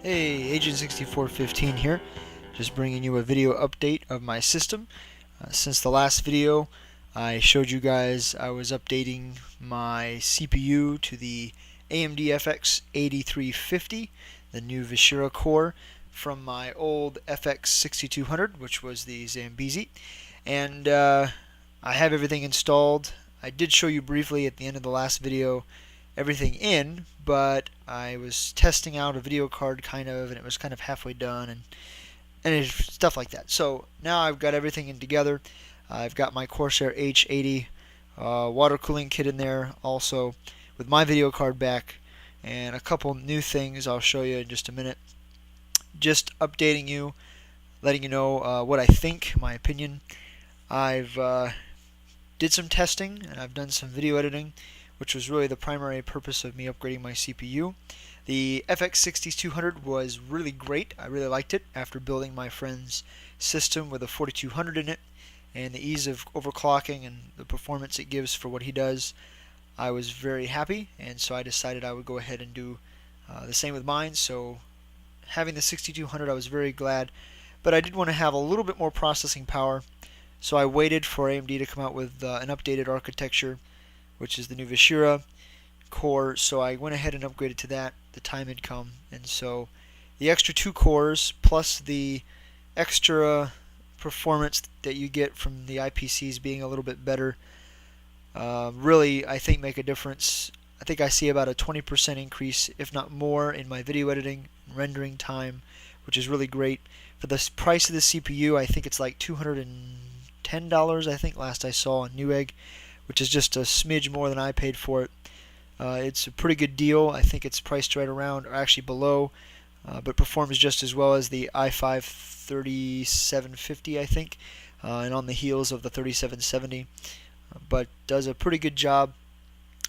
Hey, Agent 6415 here, just bringing you a video update of my system. Since the last video, I showed you guys I was updating my CPU to the AMD FX-8350, the new Vishera core from my old FX-6200, which was the Zambezi. And I have everything installed. I did show you briefly at the end of the last video everything in, but I was testing out a video card kind of, and it was kind of halfway done, and stuff like that. So now I've got everything in together. I've got my Corsair H80 water cooling kit in there also with my video card back, and a couple new things I'll show you in just a minute. Just updating you, letting you know what I think, my opinion. I've did some testing and I've done some video editing, which was really the primary purpose of me upgrading my CPU. The FX-6200 was really great. I really liked it after building my friend's system with a 4200 in it, and the ease of overclocking and the performance it gives for what he does. I was very happy, and so I decided I would go ahead and do the same with mine. So having the 6200, I was very glad, but I did want to have a little bit more processing power, so I waited for AMD to come out with an updated architecture, which is the new Vishera core. So I went ahead and upgraded to that. The time had come, and so the extra 2 cores plus the extra performance that you get from the IPCs being a little bit better really, I think, make a difference. I think I see about a 20% increase, if not more, in my video editing and rendering time, which is really great. For the price of the CPU, I think it's like $210, I think, last I saw on Newegg, which is just a smidge more than I paid for it. It's a pretty good deal. I think it's priced right around, or actually below, but performs just as well as the i5 3750, I think, and on the heels of the 3770, but does a pretty good job.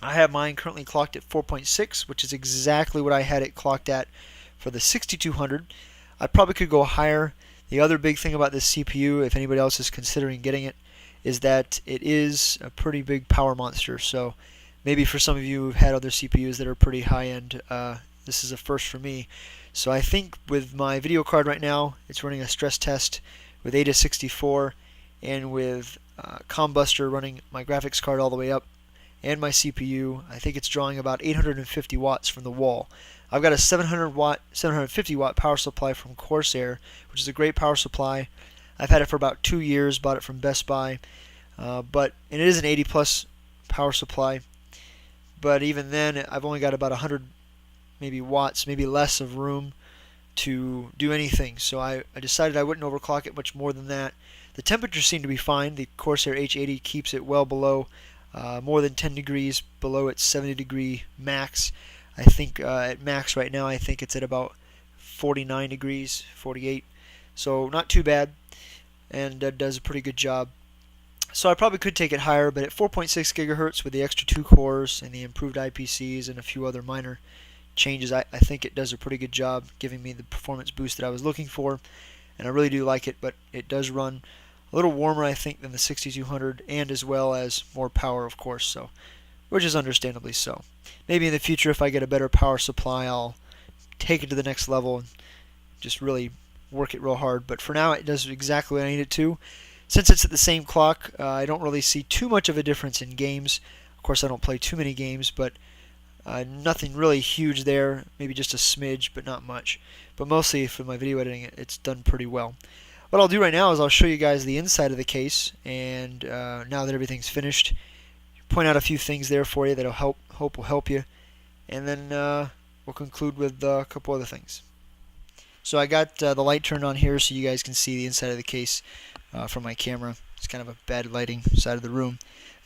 I have mine currently clocked at 4.6, which is exactly what I had it clocked at for the 6200. I probably could go higher. The other big thing about this CPU, if anybody else is considering getting it, is that it is a pretty big power monster. So maybe for some of you who've had other CPUs that are pretty high-end, this is a first for me. So I think with my video card right now, it's running a stress test with AIDA64 and with Combuster running my graphics card all the way up and my CPU. I think it's drawing about 850 watts from the wall. I've got a 750 watt power supply from Corsair, which is a great power supply. I've had it for about 2 years, bought it from Best Buy, and it is an 80 plus power supply, but even then I've only got about 100 maybe watts, maybe less of room to do anything, so I decided I wouldn't overclock it much more than that. The temperatures seem to be fine. The Corsair H80 keeps it well below, more than 10 degrees below its 70 degree max. I think at max right now, I think it's at about 49 degrees, 48, so not too bad, and does a pretty good job. So I probably could take it higher, but at 4.6 gigahertz with the extra 2 cores and the improved IPCs and a few other minor changes, I think it does a pretty good job giving me the performance boost that I was looking for, and I really do like it. But it does run a little warmer, I think, than the 6200, and as well as more power, of course, so which is understandably so. Maybe in the future, if I get a better power supply, I'll take it to the next level and just really work it real hard, but for now it does exactly what I need it to. Since it's at the same clock, I don't really see too much of a difference in games. Of course, I don't play too many games, but nothing really huge there, maybe just a smidge, but not much. But mostly for my video editing, it's done pretty well. What I'll do right now is I'll show you guys the inside of the case, and now that everything's finished, point out a few things there for you that'll hope will help you, and then we'll conclude with a couple other things. So I got the light turned on here so you guys can see the inside of the case from my camera. It's kind of a bad lighting side of the room.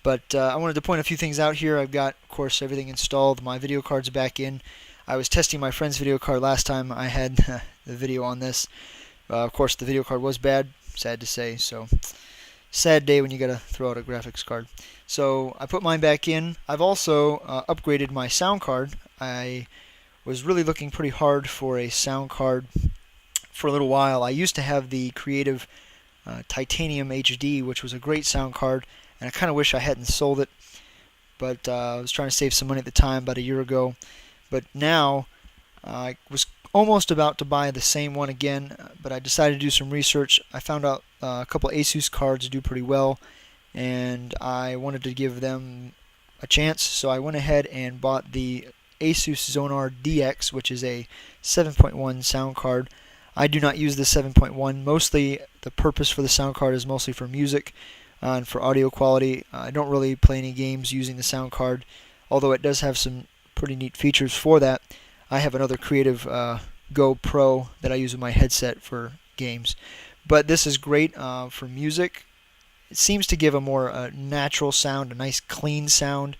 But I wanted to point a few things out here. I've got, of course, everything installed. My video card's back in. I was testing my friend's video card last time I had the video on this. Of course, the video card was bad, sad to say. So, sad day when you got to throw out a graphics card. So I put mine back in. I've also upgraded my sound card. I was really looking pretty hard for a sound card for a little while. I used to have the Creative Titanium HD, which was a great sound card, and I kind of wish I hadn't sold it, but I was trying to save some money at the time, about a year ago. But now I was almost about to buy the same one again, but I decided to do some research. I found out a couple Asus cards do pretty well, and I wanted to give them a chance, so I went ahead and bought the Asus Zonar DX, which is a 7.1 sound card. I do not use the 7.1. Mostly the purpose for the sound card is mostly for music and for audio quality. I don't really play any games using the sound card, although it does have some pretty neat features for that. I have another Creative Go Pro that I use with my headset for games. But this is great for music. It seems to give a more natural sound, a nice clean sound.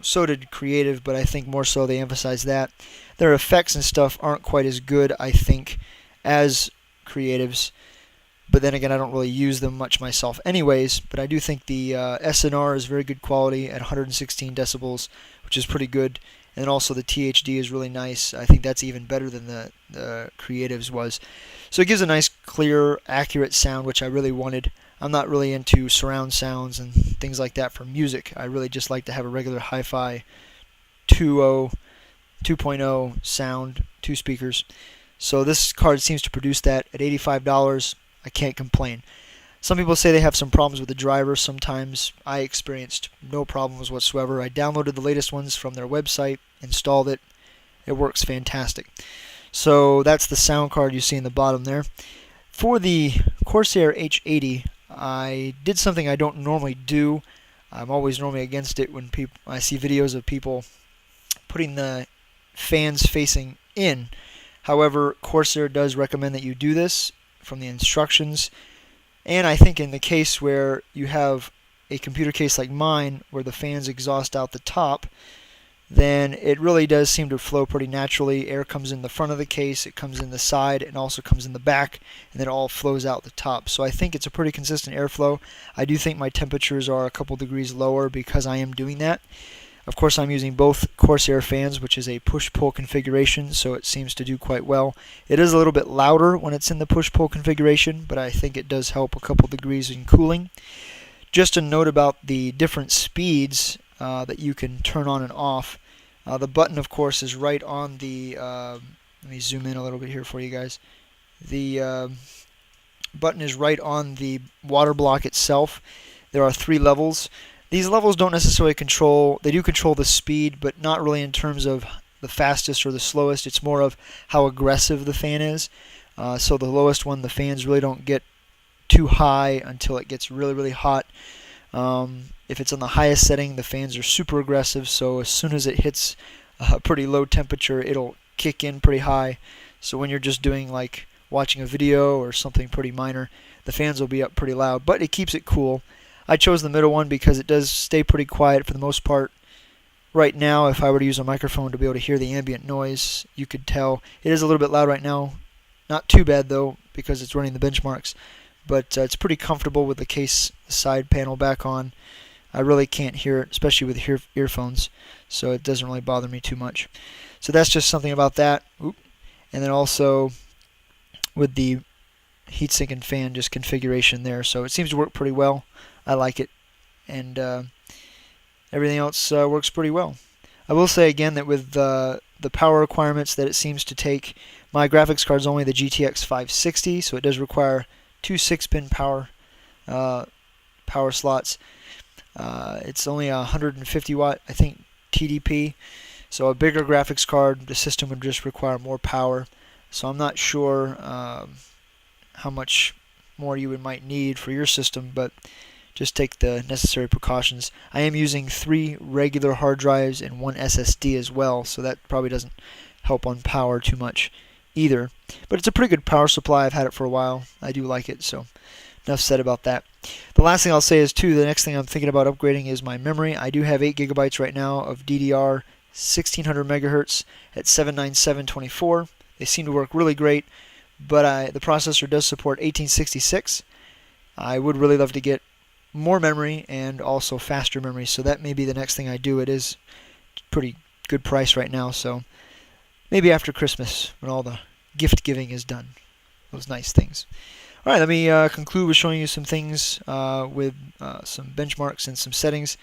So did Creative, but I think more so they emphasize that. Their effects and stuff aren't quite as good, I think, as Creative's. But then again, I don't really use them much myself anyways. But I do think the SNR is very good quality at 116 decibels, which is pretty good. And also the THD is really nice. I think that's even better than the Creative's was. So it gives a nice, clear, accurate sound, which I really wanted. I'm not really into surround sounds and things like that for music. I really just like to have a regular hi-fi 2.0 sound, 2 speakers. So this card seems to produce that at $85. I can't complain. Some people say they have some problems with the driver sometimes. I experienced no problems whatsoever. I downloaded the latest ones from their website, installed it. It works fantastic. So that's the sound card you see in the bottom there. For the Corsair H80, I did something I don't normally do. I'm always normally against it when I see videos of people putting the fans facing in. However, Corsair does recommend that you do this from the instructions. And I think in the case where you have a computer case like mine where the fans exhaust out the top, then it really does seem to flow pretty naturally. Air comes in the front of the case, it comes in the side, and also comes in the back, and then it all flows out the top. So I think it's a pretty consistent airflow. I do think my temperatures are a couple degrees lower because I am doing that. Of course, I'm using both Corsair fans, which is a push-pull configuration, so it seems to do quite well. It is a little bit louder when it's in the push-pull configuration, but I think it does help a couple degrees in cooling. Just a note about the different speeds that you can turn on and off. The button, of course, is right on the... let me zoom in a little bit here for you guys. The button is right on the water block itself. There are 3 levels. These levels don't necessarily control... They do control the speed, but not really in terms of the fastest or the slowest. It's more of how aggressive the fan is. So the lowest one, the fans really don't get too high until it gets really, really hot. If it's on the highest setting, the fans are super aggressive, so as soon as it hits a pretty low temperature, it'll kick in pretty high. So when you're just doing like watching a video or something pretty minor, the fans will be up pretty loud, but it keeps it cool. I chose the middle one because it does stay pretty quiet for the most part. Right now, if I were to use a microphone to be able to hear the ambient noise, you could tell. It is a little bit loud right now. Not too bad though, because it's running the benchmarks. But it's pretty comfortable with the case side panel back on. I really can't hear it, especially with earphones, so it doesn't really bother me too much. So that's just something about that. Oop. And then also with the heatsink and fan just configuration there. So it seems to work pretty well. I like it. And everything else works pretty well. I will say again that with the power requirements that it seems to take, my graphics card is only the GTX 560, so it does require 2 6-pin power slots. It's only 150 watt, I think, TDP. So a bigger graphics card, the system would just require more power. So I'm not sure how much more you might need for your system, but just take the necessary precautions. I am using 3 regular hard drives and 1 SSD as well, so that probably doesn't help on power too much either. But it's a pretty good power supply. I've had it for a while. I do like it, so enough said about that. The last thing I'll say is, too, the next thing I'm thinking about upgrading is my memory. I do have 8 gigabytes right now of DDR 1600 megahertz at 79724. They seem to work really great, but the processor does support 1866. I would really love to get more memory and also faster memory, so that may be the next thing I do. It is pretty good price right now, so maybe after Christmas when all the gift giving is done. Those nice things. Alright, let me conclude with showing you some things with some benchmarks and some settings,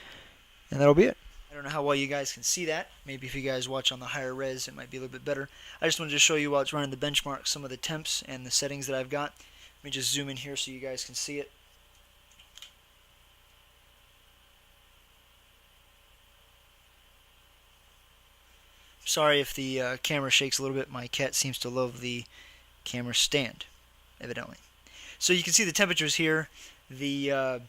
and that'll be it. don't know how well you guys can see that. Maybe if you guys watch on the higher res, it might be a little bit better. I just wanted to show you while it's running the benchmark some of the temps and the settings that I've got. Let me just zoom in here so you guys can see it. Sorry if the camera shakes a little bit. My cat seems to love the camera stand, evidently. So you can see the temperatures here. The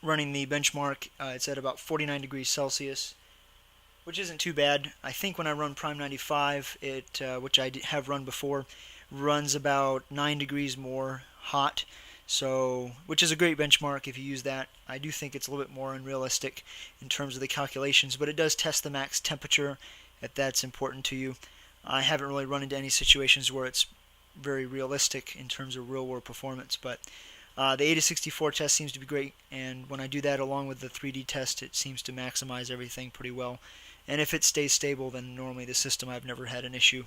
running the benchmark, it's at about 49 degrees Celsius, which isn't too bad. I think when I run Prime 95, which I have run before, runs about 9 degrees more hot, so which is a great benchmark if you use that. I do think it's a little bit more unrealistic in terms of the calculations, but it does test the max temperature if that's important to you. I haven't really run into any situations where it's very realistic in terms of real world performance, but the 8-64 test seems to be great, and when I do that along with the 3D test, it seems to maximize everything pretty well. And if it stays stable, then normally the system, I've never had an issue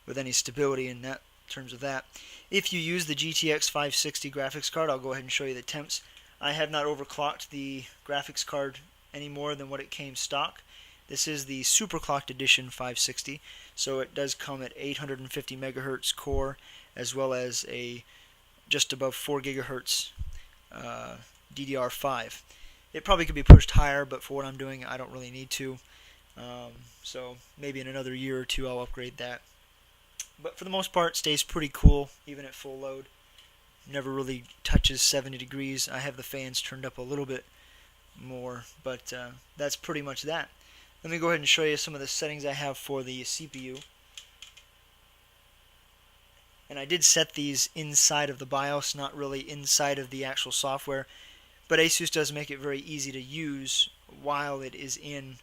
with any stability in that terms of that. If you use the GTX 560 graphics card, I'll go ahead and show you the temps. I have not overclocked the graphics card any more than what it came stock. This is the Superclocked Edition 560, so it does come at 850 megahertz core, as well as a just above 4 gigahertz DDR5. It probably could be pushed higher, but for what I'm doing, I don't really need to. So maybe in another year or two, I'll upgrade that. But for the most part, it stays pretty cool, even at full load. Never really touches 70 degrees. I have the fans turned up a little bit more, but that's pretty much that. Let me go ahead and show you some of the settings I have for the CPU. And I did set these inside of the BIOS, not really inside of the actual software, but ASUS does make it very easy to use while it is in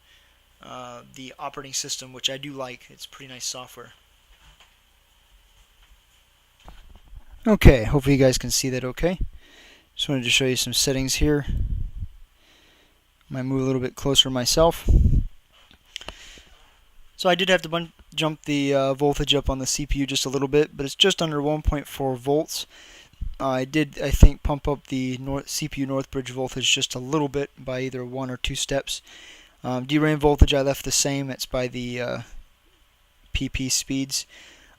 the operating system, which I do like. It's pretty nice software. Okay, hopefully you guys can see that okay. Just wanted to show you some settings here. I might move a little bit closer myself. So I did have to jump the voltage up on the CPU just a little bit, but it's just under 1.4 volts. I did, I think, pump up the CPU Northbridge voltage just a little bit by either 1 or 2 steps. DRAM voltage I left the same. It's by the PP speeds.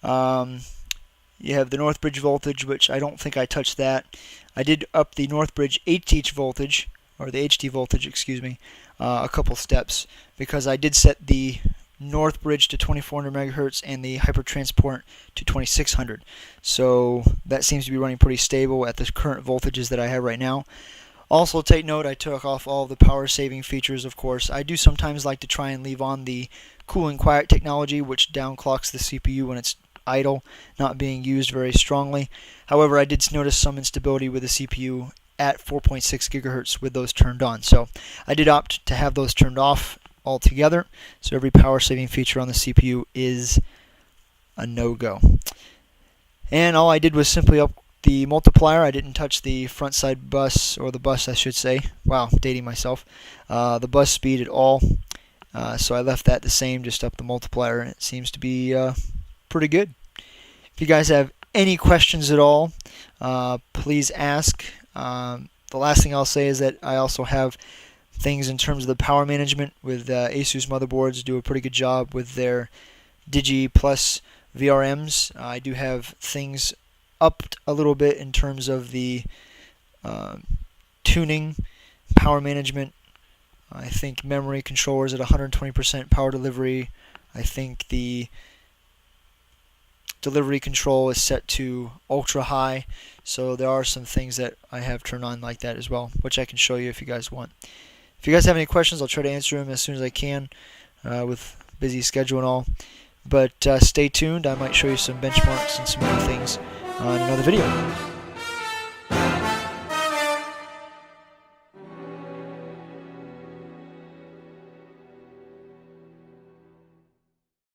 You have the Northbridge voltage, which I don't think I touched that. I did up the Northbridge HT voltage, or the HT voltage, excuse me, a couple steps, because I did set the Northbridge to 2400 megahertz and the Hypertransport to 2600. So that seems to be running pretty stable at the current voltages that I have right now. Also take note, I took off all of the power saving features, of course. I do sometimes like to try and leave on the cool and quiet technology, which downclocks the CPU when it's idle, not being used very strongly. However, I did notice some instability with the CPU at 4.6 gigahertz with those turned on. So I did opt to have those turned off altogether. So every power saving feature on the CPU is a no-go. And all I did was simply up the multiplier. I didn't touch the front side bus, or the bus I should say. Wow, dating myself. The bus speed at all. So I left that the same, just up the multiplier, and it seems to be pretty good. If you guys have any questions at all, please ask. The last thing I'll say is that I also have things in terms of the power management with ASUS motherboards. Do a pretty good job with their Digi Plus VRMs. I do have things upped a little bit in terms of the tuning, power management. I think memory controllers at 120% power delivery. I think the delivery control is set to ultra high, so there are some things that I have turned on like that as well, which I can show you if you guys want. If you guys have any questions, I'll try to answer them as soon as I can with busy schedule and all. But stay tuned. I might show you some benchmarks and some other things on another video.